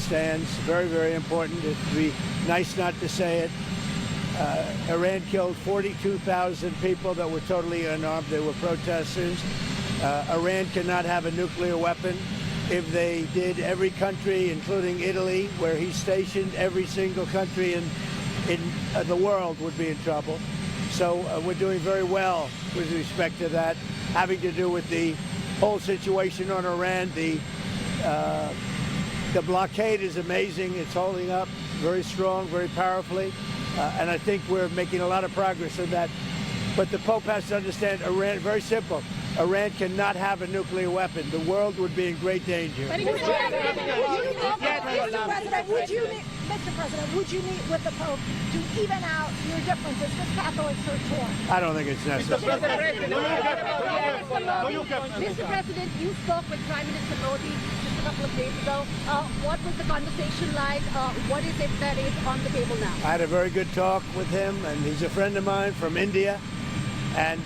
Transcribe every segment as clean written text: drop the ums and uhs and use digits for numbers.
understands. Very, very important. It'd be nice not to say it. Iran killed 42,000 people that were totally unarmed. They were protesters. Iran cannot have a nuclear weapon. If they did, every country, including Italy, where he's stationed, every single country in the world would be in trouble. So we're doing very well with respect to that, having to do with the whole situation on Iran. The blockade is amazing. It's holding up very strong, very powerfully. And I think we're making a lot of progress in that. But the Pope has to understand Iran, very simple. Iran cannot have a nuclear weapon. The world would be in great danger. Mr. President, would you meet with the Pope to even out your differences? Because Catholics are torn. I don't think it's necessary. Mr. President, you spoke with Prime Minister Modi just a couple of days ago. What was the conversation like? What is it that is on the table now? I had a very good talk with him, and he's a friend of mine from India, and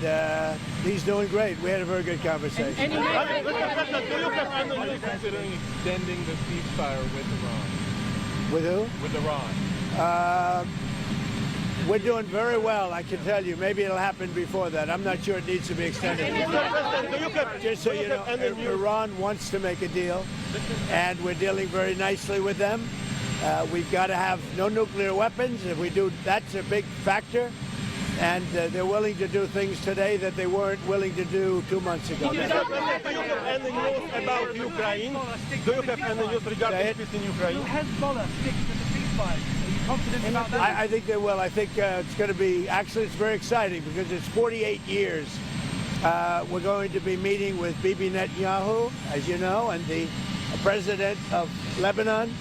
he's doing great. We had a very good conversation. Mr. President, do you have any considering extending the ceasefire with Iran? With who? With Iran. We're doing very well, I can tell you. Maybe it'll happen before that. I'm not sure it needs to be extended. Just so you know, Iran wants to make a deal, and we're dealing very nicely with them. We've got to have no nuclear weapons. If we do, that's a big factor. And they're willing to do things today that they weren't willing to do 2 months ago. Do you have any news about Ukraine? Do you have any news regarding peace in Ukraine? Will Hezbollah stick to the ceasefire? Are you confident about that? I think they will. I think it's going to be, actually it's very exciting because it's 48 years. We're going to be meeting with Bibi Netanyahu, as you know, and the president of Lebanon.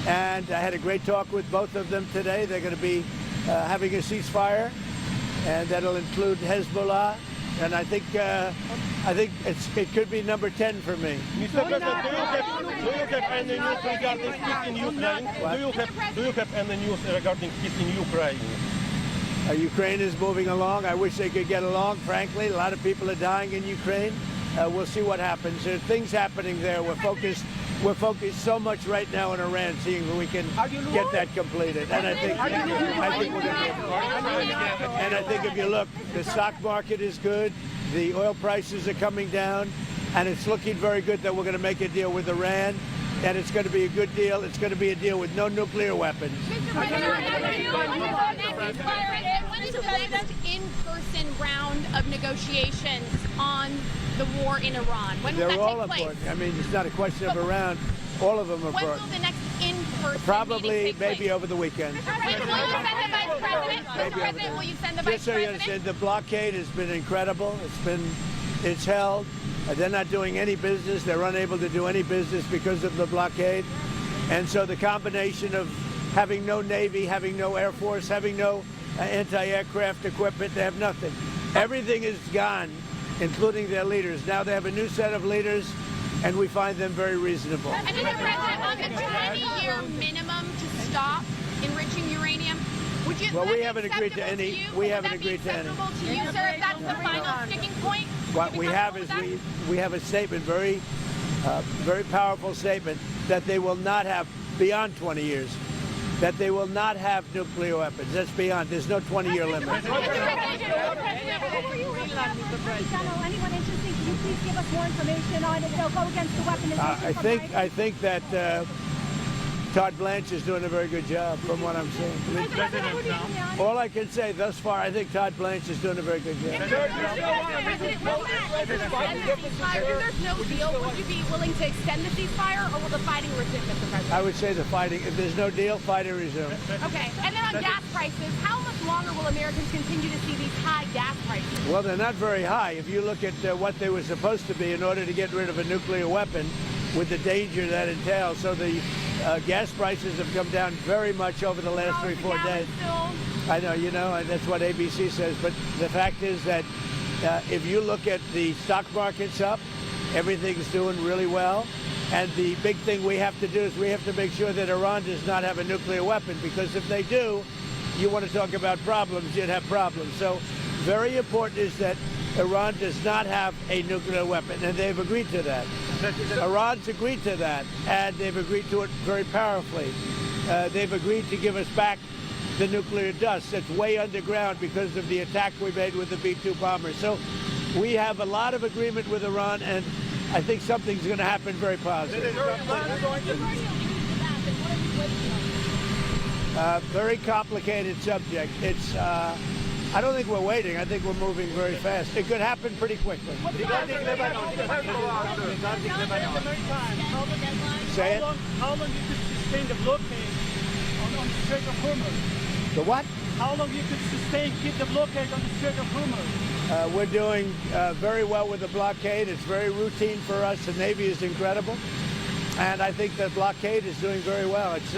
And I had a great talk with both of them today. They're going to be having a ceasefire, and that'll include Hezbollah. And I think it could be number 10 for me. Mr. President, do you have any news regarding peace in Ukraine? Do you have any news regarding peace in Ukraine? Ukraine is moving along. I wish they could get along, frankly. A lot of people are dying in Ukraine. We'll see what happens. There are things happening there. We're focused so much right now on Iran, seeing if we can get that completed. And I think we're going to. And I think if you look, the stock market is good. The oil prices are coming down, and it's looking very good that we're going to make a deal with Iran. And it's going to be a good deal. It's going to be a deal with no nuclear weapons. When is the next in-person round of negotiations on the war in Iran? When will They're that all take place? important. I mean, it's not a question of around. All of them are important. When will the next in-person Probably, meeting take maybe place? over the weekend. Will you send the Vice President? Mr. President, will you send the Vice Just so you President? understand, the blockade has been incredible. It's held. They're not doing any business. They're unable to do any business because of the blockade. And so the combination of having no Navy, having no Air Force, having no anti-aircraft equipment, they have nothing. Everything is gone, including their leaders. Now they have a new set of leaders, and we find them very reasonable. And Mr. President, on the 20-year minimum to stop enriching uranium, would you? Well, we haven't agreed to any. We haven't agreed to any. Would that be acceptable to you, sir, if that's the final sticking point? What we have is we have a statement, very powerful statement, that they will not have, beyond 20 years, that they will not have nuclear weapons. That's beyond. There's no 20-year limit. Anyone interesting? Can you please give us more information on if they'll go against the weaponization? I think that Todd Blanche is doing a very good job, from what I'm seeing. All I can say thus far, I think Todd Blanche is doing a very good job. If there's no deal, would you be willing to extend the ceasefire, or will the fighting resume, Mr. President? I would say the fighting. If there's no deal, fighting resume. Okay. And then on gas prices, how much longer will Americans continue to see these high gas prices? Well, they're not very high. If you look at what they were supposed to be in order to get rid of a nuclear weapon, with the danger that entails. So the gas prices have come down very much over the last 3-4 days. I know, you know, and that's what ABC says. But the fact is that if you look at the stock market's up, everything's doing really well. And the big thing we have to do is we have to make sure that Iran does not have a nuclear weapon, because if they do, you want to talk about problems, you'd have problems. So very important is that Iran does not have a nuclear weapon, and they've agreed to that. Iran's agreed to that, and they've agreed to it very powerfully. They've agreed to give us back the nuclear dust that's way underground because of the attack we made with the B-2 bombers. So we have a lot of agreement with Iran, and I think something's going to happen very positive. Very complicated subject. It's. I don't think we're waiting. I think we're moving very fast. It could happen pretty quickly. Say it. How long you could sustain the blockade on the Strait of Hormuz? The what? How long you could keep the blockade on the Strait of Hormuz? We're doing very well with the blockade. It's very routine for us. The Navy is incredible. And I think the blockade is doing very well. It's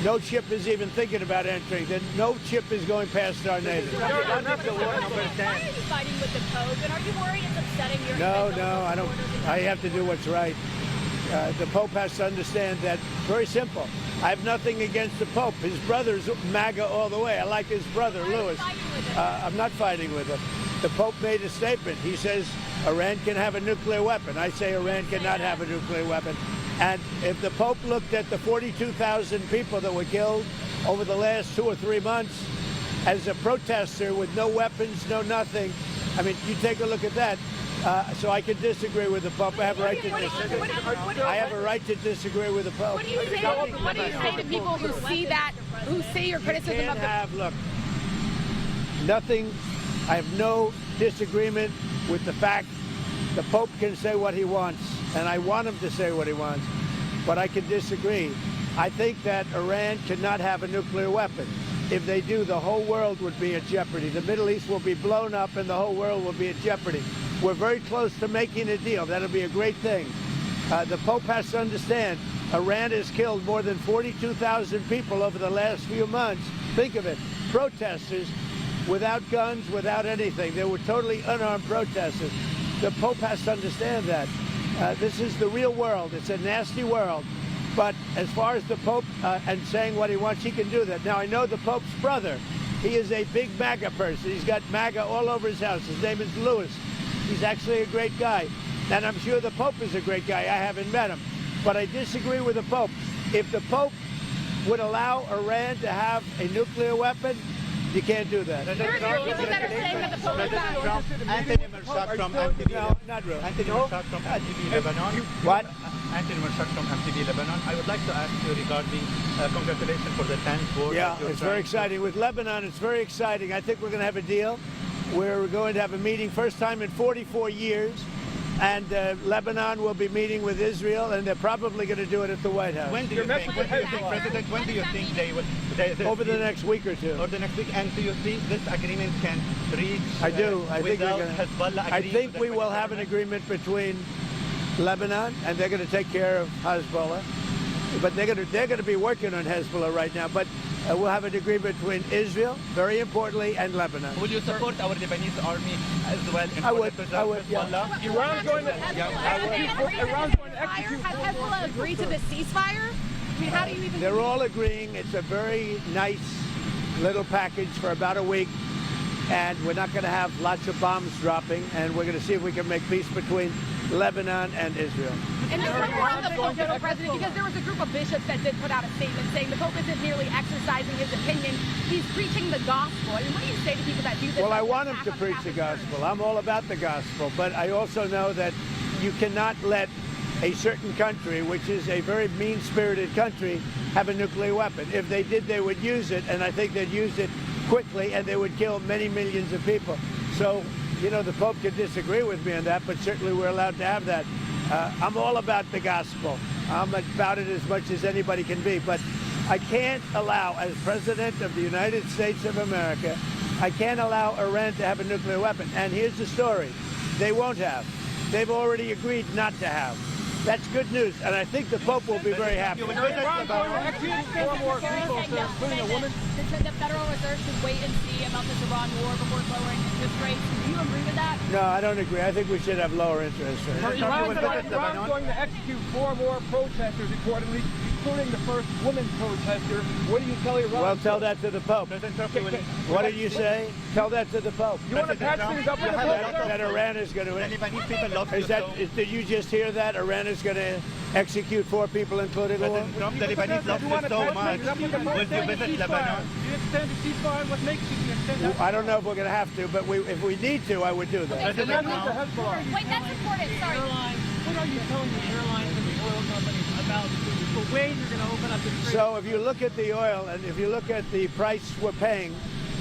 no ship is even thinking about entering. No ship is going past our Navy. Why are you fighting with the Pope? And are you worried it's upsetting your No, I don't. I have to do what's right. The Pope has to understand that. Very simple. I have nothing against the Pope. His brother's MAGA all the way. I like his brother, Louis. I'm not fighting with him. The Pope made a statement. He says Iran can have a nuclear weapon. I say Iran cannot have a nuclear weapon. And if the Pope looked at the 42,000 people that were killed over the last 2 or 3 months as a protester with no weapons, no nothing, I mean, you take a look at that. So I can disagree with the Pope. I have a right to disagree. I have a right to disagree with the Pope. What do you say to people who see that, who see your criticism of the... Look, nothing. I have no disagreement with the fact the Pope can say what he wants, and I want him to say what he wants, but I can disagree. I think that Iran cannot have a nuclear weapon. If they do, the whole world would be at jeopardy. The Middle East will be blown up, and the whole world will be at jeopardy. We're very close to making a deal. That'll be a great thing. The Pope has to understand, Iran has killed more than 42,000 people over the last few months. Think of it, protesters without guns, without anything. They were totally unarmed protesters. The Pope has to understand that. This is the real world. It's a nasty world. But as far as the Pope and saying what he wants, he can do that. Now, I know the Pope's brother. He is a big MAGA person. He's got MAGA all over his house. His name is Louis. He's actually a great guy. And I'm sure the Pope is a great guy. I haven't met him. But I disagree with the Pope. If the Pope would allow Iran to have a nuclear weapon, you can't do that. There are people that are saying that the Pope is bad. Anthony Mershak from MTV. No, not really. Anthony Mershak from MTV Lebanon. What? Anthony Mershak from MTV Lebanon. I would like to ask you regarding congratulations for the 10th war. Yeah, it's very exciting. With Lebanon, it's very exciting. I think we're going to have a deal. We're going to have a meeting, first time in 44 years. And Lebanon will be meeting with Israel, and they're probably going to do it at the White House. When do you think, President, when do you think they will? Over the next week or two. Or the next week. And do you think this agreement can reach? I do. I think we're going Hezbollah I think we will have an agreement between Lebanon, and they're going to take care of Hezbollah. But they're going to be working on Hezbollah right now. But we'll have an agreement between Israel, very importantly, and Lebanon. Will you support our Lebanese army as well? I would. Yeah. Iran's going to execute. Has Hezbollah agreed to the ceasefire? I mean, how do you even... They're all agreeing. It's a very nice little package for about a week. And we're not going to have lots of bombs dropping. And we're going to see if we can make peace between Lebanon and Israel. And this one on the Pope, President, because there was a group of bishops that did put out a statement saying the Pope isn't merely exercising his opinion, he's preaching the gospel. I mean, what do you say to people that do this? Well, I want him to preach the gospel. I'm all about the gospel. But I also know that you cannot let a certain country, which is a very mean-spirited country, have a nuclear weapon. If they did, they would use it, and I think they'd use it quickly, and they would kill many millions of people. So, you know, the Pope could disagree with me on that, but certainly we're allowed to have that. I'm all about the gospel. I'm about it as much as anybody can be, but I can't allow, as President of the United States of America, I can't allow Iran to have a nuclear weapon. And here's the story. They won't have. They've already agreed not to have. That's good news, and I think the Pope will be very happy. The Federal Reserve should wait and see about this Iran war before lowering interest rates. Do you agree with that? No, I don't agree. I think we should have lower interest rates. Iran's going to execute 4 more protesters, reportedly, including the first women protester. What do you tell Iran? Well, tell that to the Pope. What did you say? Tell that to the Pope. You want to patch things up with the Pope? That Iran is going to... Lebanese people love Is that, did you just hear that? Iran is going to execute 4 people, including all? Trump, the Lebanese love you so much. Will you visit Lebanon? You extend the ceasefire? What makes you extend that? I don't know if we're going to have to, but if we need to, I would do that. Wait, that's important. Sorry. What are you telling the airlines and the oil companies about the way you're going to open up the trade? So if you look at the oil and if you look at the price we're paying,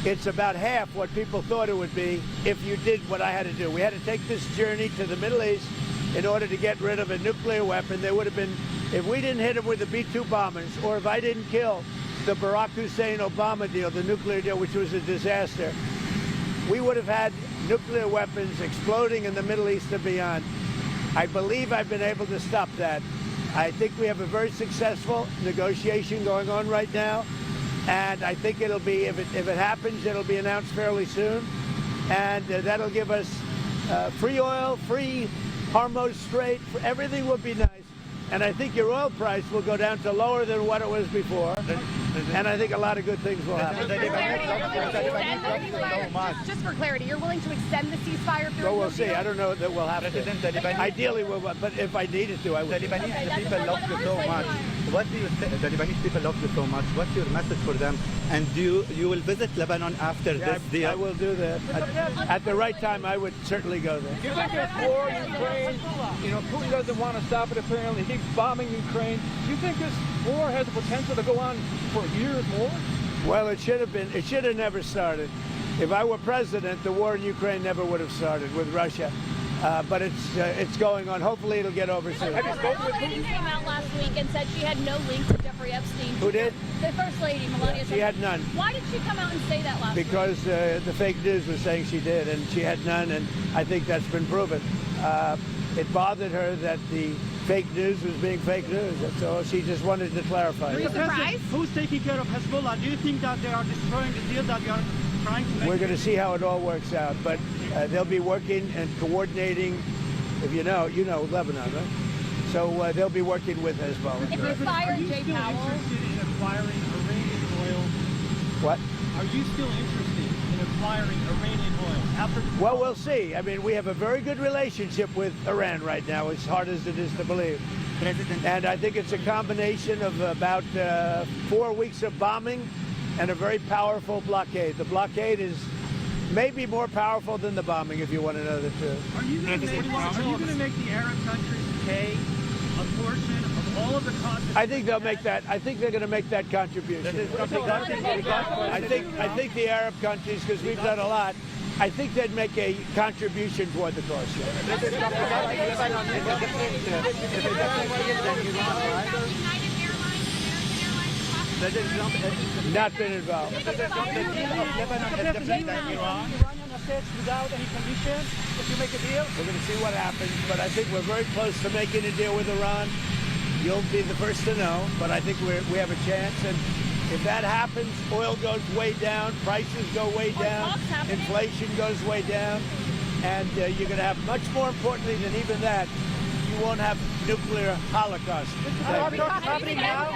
it's about half what people thought it would be if you did what I had to do. We had to take this journey to the Middle East in order to get rid of a nuclear weapon. There would have been, if we didn't hit them with the B-2 bombers, or if I didn't kill the Barack Hussein-Obama deal, the nuclear deal, which was a disaster, we would have had nuclear weapons exploding in the Middle East and beyond. I believe I've been able to stop that. I think we have a very successful negotiation going on right now, and I think it'll be, if it happens, it'll be announced fairly soon, and that'll give us free oil, free Hormuz Strait, everything will be nice, and I think your oil price will go down to lower than what it was before, and I think a lot of good things will happen. Just for clarity, you're willing to extend the ceasefire through? So we'll see. I don't know that we'll have to. Ideally, we'll, but if I needed to, I would. The Lebanese people love you so much. What do you say? The Lebanese people love you so much. What's your message for them? And you will visit Lebanon after this deal? I will do that. At the right time, I would certainly go there. You think this war in Ukraine, Putin doesn't want to stop it apparently. He's bombing Ukraine. Do you think this war has the potential to go on for years more? Well, it should have never started. If I were president, the war in Ukraine never would have started with Russia. But it's going on. Hopefully it'll get over soon. The First Lady came out last week and said she had no link to Jeffrey Epstein. Who did? The First Lady, Melania. She had none. Why did she come out and say that last week? Because the fake news was saying she did, and she had none, and I think that's been proven. It bothered her that the fake news was being fake news. That's all. She just wanted to clarify. Are you surprised? Who's taking care of Hezbollah? Do you think that they are destroying the deal that they are trying to make? We're going to see how it all works out, but they'll be working and coordinating. If you know Lebanon, right? So they'll be working with Hezbollah. If you fire Jay Powell, are you still interested in acquiring Iranian oil? What? Are you still interested in acquiring Iranian oil after? Well, we'll see. I mean, we have a very good relationship with Iran right now, as hard as it is to believe. And I think it's a combination of about 4 weeks of bombing and a very powerful blockade. The blockade is maybe more powerful than the bombing, if you want to know the truth. Are you going to make the Arab countries pay a portion of all of the costs? I think they'll make that. I think they're going to make that contribution. I think the Arab countries, because we've done a lot, I think they'd make a contribution toward the cost. Not been involved. Without any conditions, if you make a deal? We're going to see what happens, but I think we're very close to making a deal with Iran. You'll be the first to know, but I think we have a chance. And if that happens, oil goes way down, prices go way down, inflation goes way down, and you're going to have, much more importantly than even that, you won't have nuclear holocaust. Happening now?